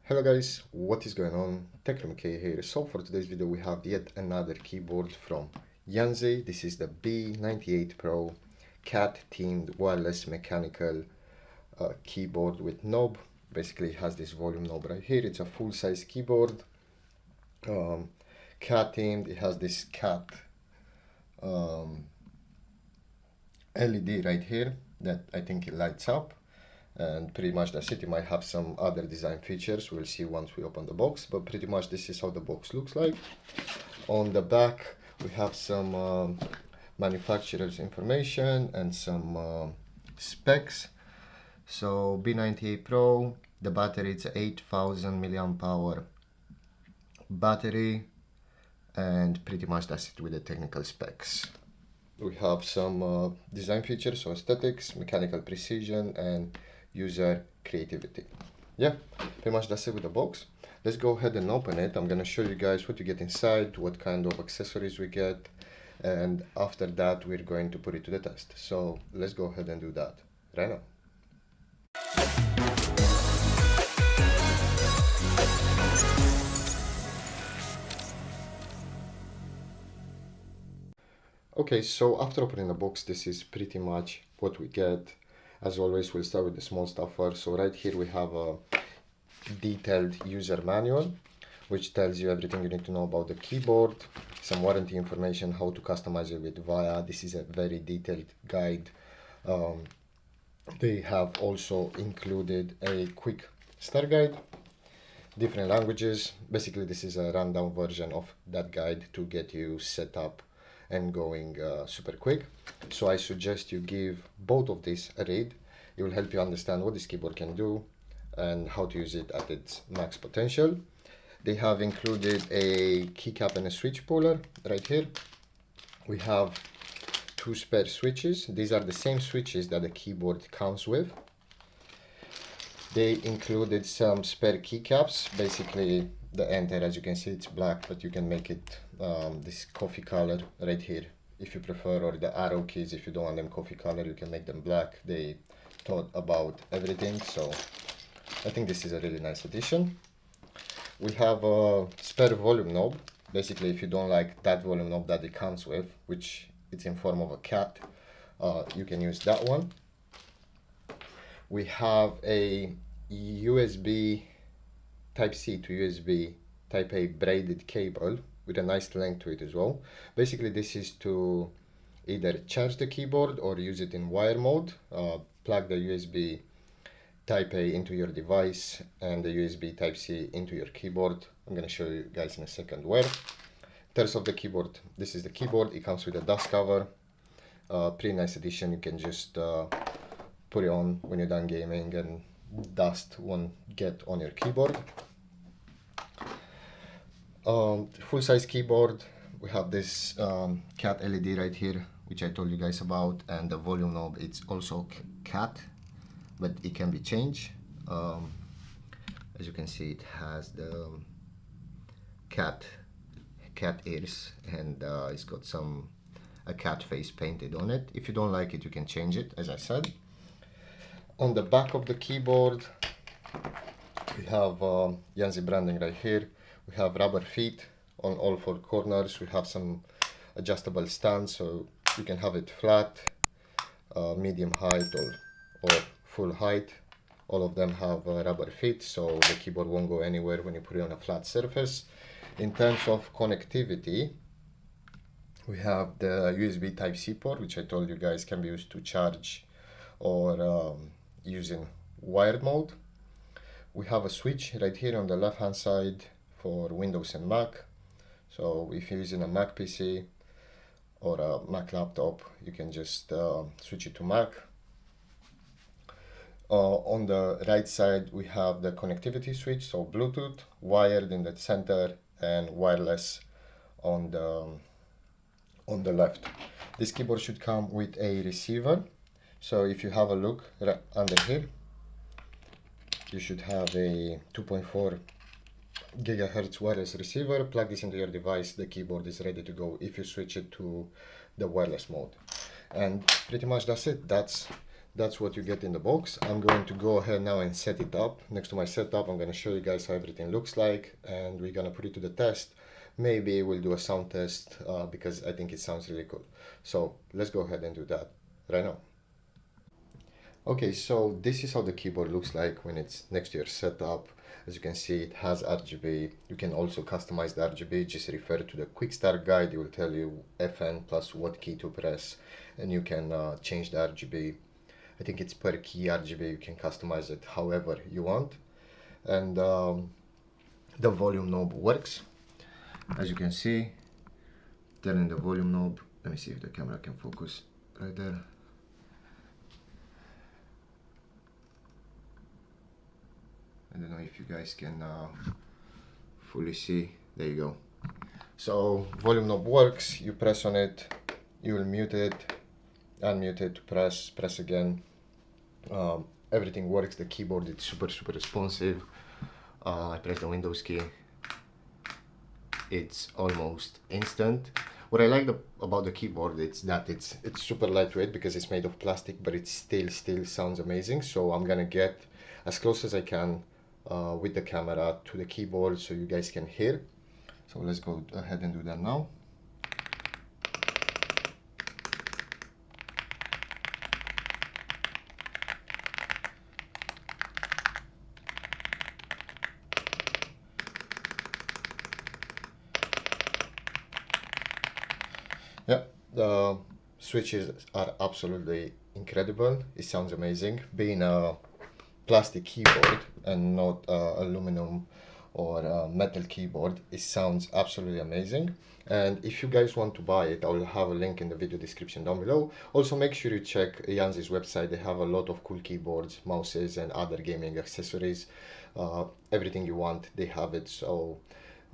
Hello guys, what is going on? techroomuk here. So for today's video we have yet another keyboard from Yunzii. This is the B98PRO cat themed wireless mechanical keyboard with knob. Basically it has this volume knob right here. It's a full-size keyboard, cat themed. It has this cat LED right here that I think it lights up. And pretty much that's it. It might have some other design features, we'll see once we open the box, but pretty much this is how the box looks like. On the back we have some manufacturer's information and some specs. So B98PRO, the battery, it's 8000 milliamp hour battery, and pretty much that's it with the technical specs. We have some design features, so aesthetics, mechanical precision, and user creativity. Yeah, pretty much that's it with the box. Let's go ahead and open it. I'm gonna show you guys what you get inside, what kind of accessories we get, and after that we're going to put it to the test. So let's go ahead and do that right now. Okay, so after opening the box, this is pretty much what we get. As always, we'll start with the small stuff first. So right here we have a detailed user manual, which tells you everything you need to know about the keyboard, some warranty information, how to customize it with VIA. This is a very detailed guide. They have also included a quick start guide, different languages. Basically, this is a rundown version of that guide to get you set up and going super quick. So I suggest you give both of these a read. It will help you understand what this keyboard can do and how to use it at its max potential. They have included a keycap and a switch puller right here. We have two spare switches. These are the same switches that the keyboard comes with. They included some spare keycaps. Basically the enter, as you can see, it's black, but you can make it this coffee color right here if you prefer, or the arrow keys if you don't want them coffee color, you can make them black. They thought about everything, so I think this is a really nice addition. We have a spare volume knob. Basically, if you don't like that volume knob that it comes with, which it's in form of a cat, you can use that one. We have a USB Type-C to USB Type-A braided cable with a nice length to it as well. Basically, this is to either charge the keyboard or use it in wire mode. Plug the USB Type-A into your device and the USB Type-C into your keyboard. I'm going to show you guys in a second where. In terms of the keyboard, this is the keyboard. It comes with a dust cover. Pretty nice addition. You can just put it on when you're done gaming and dust won't get on your keyboard. Full-size keyboard. We have this cat LED right here, which I told you guys about, and the volume knob, it's also cat, but it can be changed. As you can see, it has the cat ears, and it's got a cat face painted on it. If you don't like it, you can change it, as I said. On the back of the keyboard, we have Yunzii branding right here. We have rubber feet on all four corners. We have some adjustable stands, so you can have it flat, medium height, or full height. All of them have rubber feet, so the keyboard won't go anywhere when you put it on a flat surface. In terms of connectivity, we have the USB Type-C port, which I told you guys can be used to charge or using wired mode. We have a switch right here on the left hand side for Windows and Mac. So if you're using a Mac PC or a Mac laptop, you can just switch it to Mac. On the right side we have the connectivity switch, so Bluetooth, wired in the center, and wireless on the left. This keyboard should come with a receiver. So if you have a look right under here, you should have a 2.4 gigahertz wireless receiver. Plug this into your device, the keyboard is ready to go if you switch it to the wireless mode. And pretty much that's it. That's that's what you get in the box. I'm going to go ahead now and set it up. Next to my setup, I'm going to show you guys how everything looks like, and we're going to put it to the test. Maybe we'll do a sound test because I think it sounds really good. So let's go ahead and do that right now. Okay, so this is how the keyboard looks like when it's next to your setup. As you can see, it has RGB. You can also customize the RGB. Just refer to the quick start guide. It will tell you FN plus what key to press, and you can change the RGB. I think it's per key RGB. You can customize it however you want. And the volume knob works. As you can see, turning the volume knob. Let me see if the camera can focus right there. I don't know if you guys can fully see. There you go. So volume knob works. You press on it, you will mute it, unmute it, press again. Everything works. The keyboard is super responsive. I press the Windows key. It's almost instant. What I like about the keyboard is that it's super lightweight because it's made of plastic, but it still sounds amazing. So I'm gonna get as close as I can with the camera to the keyboard so you guys can hear. So let's go ahead and do that now. Yeah, the switches are absolutely incredible. It sounds amazing. Being a plastic keyboard and not aluminum or metal keyboard, it sounds absolutely amazing. And if you guys want to buy it, I'll have a link in the video description down below. Also, make sure you check Yunzii's website. They have a lot of cool keyboards, mouses, and other gaming accessories. Everything you want, they have it. So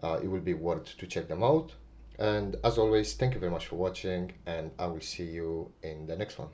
it will be worth to check them out. And as always, thank you very much for watching, and I will see you in the next one.